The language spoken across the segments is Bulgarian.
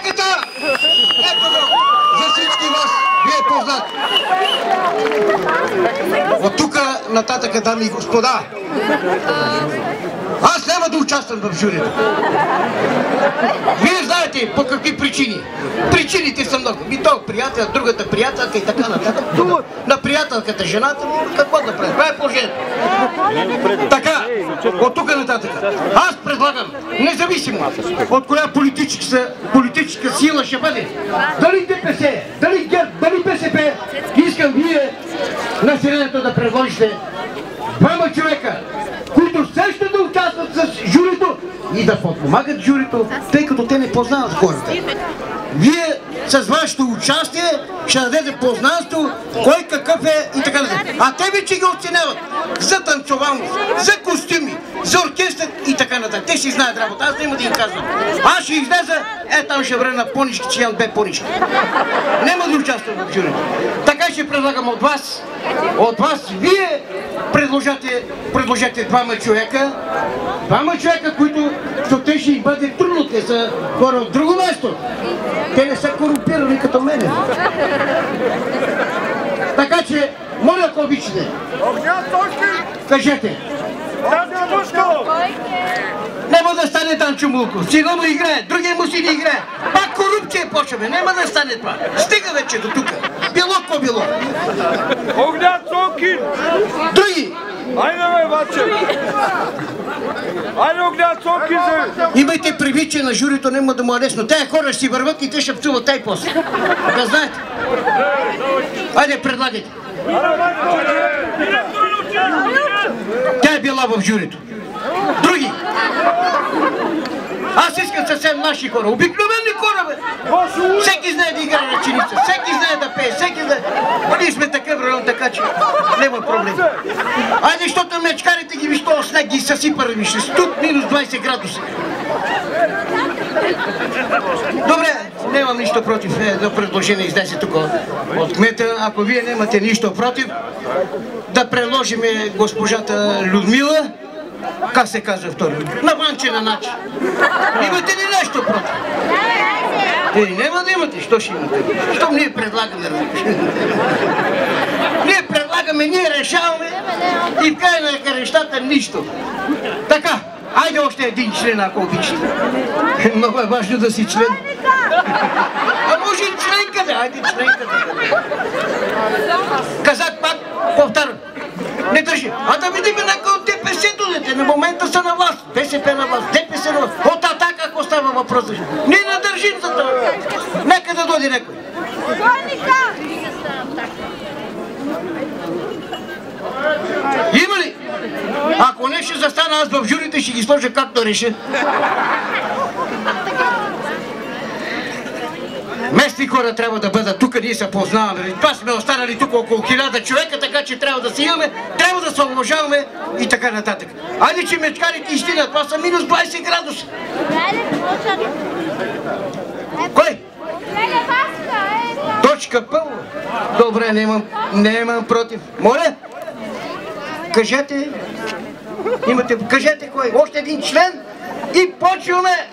Музиката! Ето го! За всички вас ви е познат. От тук нататък, дами и господа, аз няма да участвам в журито. Вие знаете по какви причини. Причините са много. И то приятел, другата приятелка и така нататък. На приятелката жената, какво да прави? Това е положението. Така, от тук нататък. Аз предлагам, независимо от коя политическа сила ще бъде, дали ДПС, дали ГЕРБ, дали БСП, искам вие населението да предложите двама човека, които също да участват с журито и да подпомагат журито, тъй като те не познават хората. Вие с вашето участие ще дадете познанство кой какъв е и така нататък. А те вече ги оценяват за танцовалност, за костюми, за оркестър и така нататък. Те си знаят работа, аз няма да им казвам. Аз ще излеза, там ще върна на понишки, че имам две понишки. Няма да участвам в журито. Така ще предлагам от вас, вие предложете двама човека, които те ще им бъде трудно, те са хора от друго място. Те не са корумпирани като мене. Така че, моля, ако обичате, кажете. Няма да стане Данчо Мулков. Сина му играе, другия му син играе. Пак корупция почваме, няма да стане това. Стига вече до тук. Било ко било. Огнян Цонкин! Други! Айде бе, баче! Айде Огнян Цонкин! Имайте предвид, че на журито няма да му е лесно. Тая хора ще си върват и те ще пцуват тай после. Да знаете. Айде, предлагайте. Тя е била в журито. Други. Аз искам съвсем наши хора, обикновени хора, бе! Всеки знае да играе ръченица, всеки знае да пее, всеки знае... Ние сме такъв район, така че няма проблем. Айде, защото мечкарите ги виж, този снег ги съсипа, виж, студ минус 20 градуса. Добре, нямам нищо против едно предложение излезе тук от кмета. Ако вие нямате нищо против, да предложим госпожата Людмила. Как се казва второ? На ванчена начин. Имате ли нещо против? Няма да имате. Що ще имате? Щом ние предлагаме? Ние предлагаме, ние решаваме и в край на карещата нищо. Така, айде още един член, ако обичате. Много е важно да си член. А може и членка да, айде членка да. Казах пак, повтарям. Не държи. А да видим някой от ДПС-то, дете. На момента са на власт. БСП на власт, ДПС на власт. От Атака, ако става въпрос. Ние не държим за това. Нека да дойде някой. Има ли? Ако не ще застана аз в журите, ще ги сложа както реша. Местни хора трябва да бъдат тук, ние се познаваме. Това сме останали тук около 1000 човека, така че трябва да се имаме, трябва да се уважаваме и така нататък. Айде, че мечкарите истина, това са минус 20 градуса. Кой? Точка пълна. Добре, нямам против. Моля? Кажете. Кажете кой? Още един член и почваме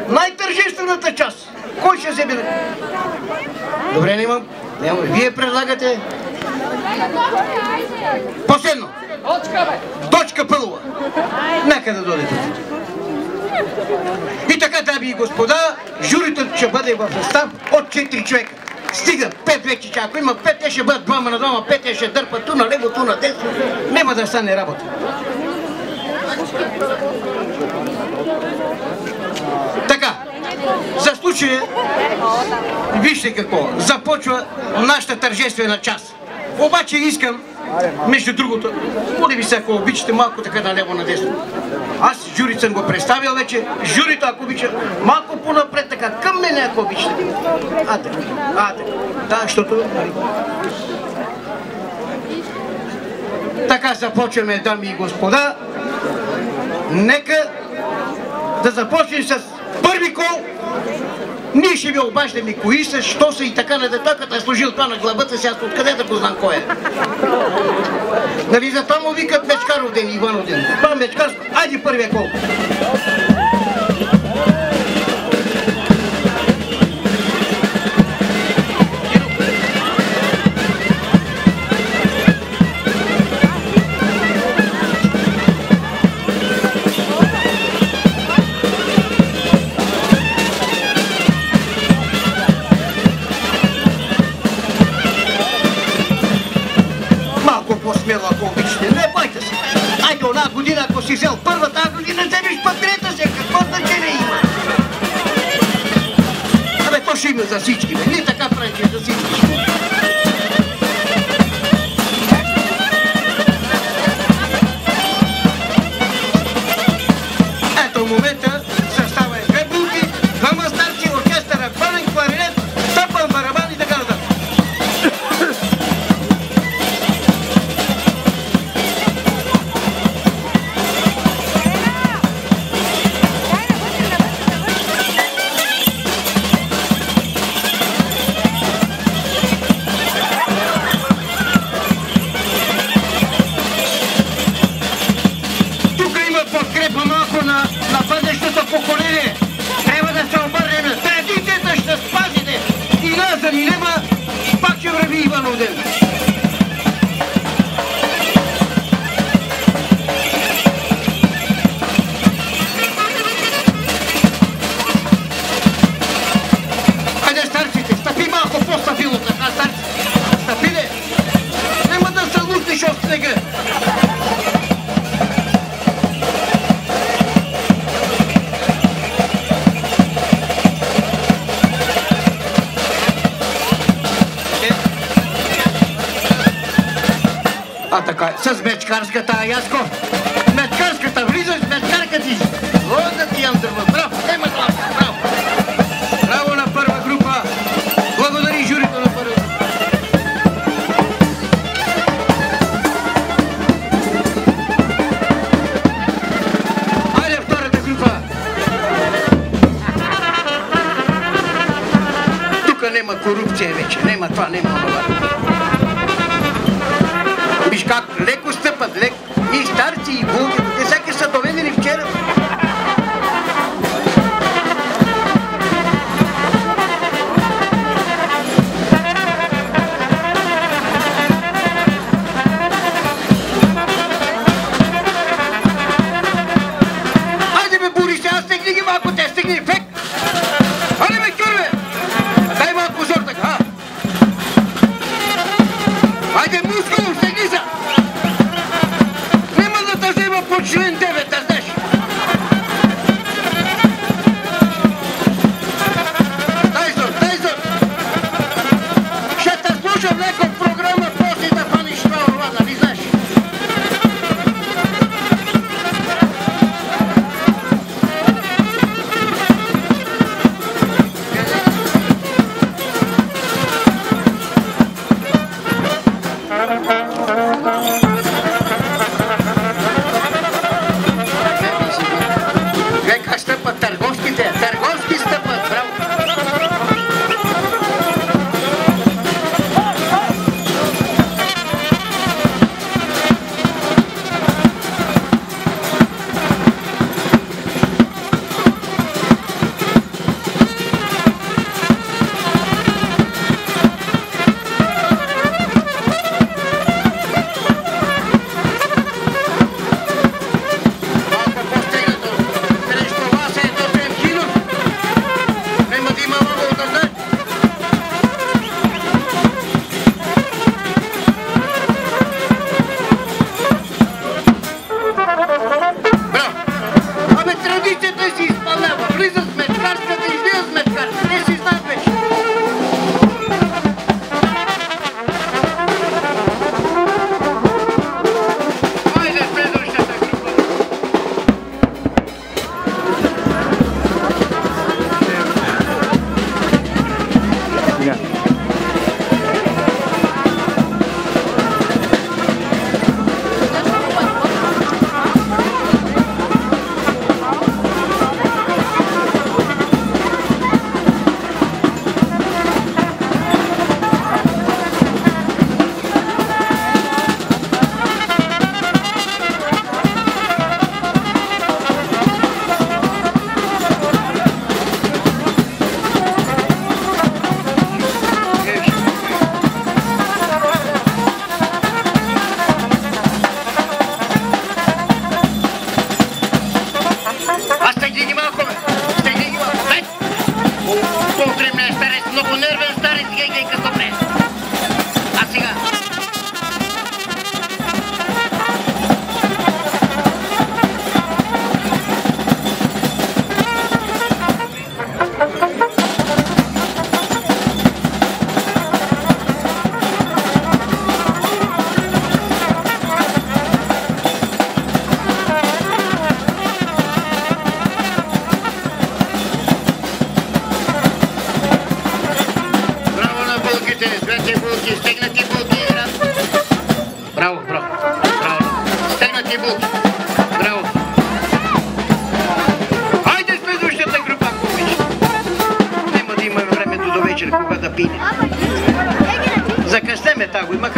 най-тържествената част. Кой ще вземе? Добре, нямам. Вие предлагате. Последно. Точка пълва. Нека да дойдете. И така, дами и господа, журито ще бъде в състав от 4 човека. Стига, 5 вече, че ако има 5, те ще бъдат 2 на 2, 5 те ще дърпат ту на лево, ту на десно. Няма да стане работа. Така, за случая, вижте какво, започва нашата тържествена част. Обаче искам, между другото, моля ви се, ако обичате малко така наляво надесно. Аз журито съм го представил вече, журито, ако обича, малко по-напред така, към мене, ако обичате. Да, защото... Така започваме, дами и господа. Нека да започнем с първи кол. Ние ще ви обаждаме кои са, що са и така нататък, като е сложил това на главата си, аз откъде да го знам кой е. Нали за това му викат Мечкаров ден, Иванов ден. Това Мечкаров, айде първия кол. си взел първата година, вземеш път трета се, какво значение има? Абе, то ще има за всички, бе. Ние така правим, че за всички. Ето в момента състава е две булки, двама старци, оркестъра, пълен кларинет, тъпъл барабан и така нататък. Подкрепа малко на бъдещото поколение. Трябва да се обърнем на традицията, ще спазите. И нас да минема, пак ще върви Иванов ден. Хайде, старците, стъпи малко по-стабилно така, старците. Стъпи ли? Нема да се лутнеш от снега. А така, с мечкарската, Яско. Мечкарската, влизаш, мечкарка ти. О, да ти яндрва. Браво, ема глава, браво. Браво на първа група. Благодари журито на първа група. Айде втората група. Тук нема корупция вече, нема това, нема това. Виж как леко стъпат, леко. И старци, и булги, те всяки са доведени вчера. Хайде бе, бури се, аз стегни ги малко, те стегни, фек! Хайде бе, кюрве! Дай малко зор така, хайде, мускул, стегни се! Нема да те взема по член 9, да знаеш. Дай зор, дай зор. Ще те слушам леко в програма, после да фаниш това орла, нали знаеш? Как стъпат търговските? Търговски стъпат, браво! вечер, кога да пине. Закъснеме тази година,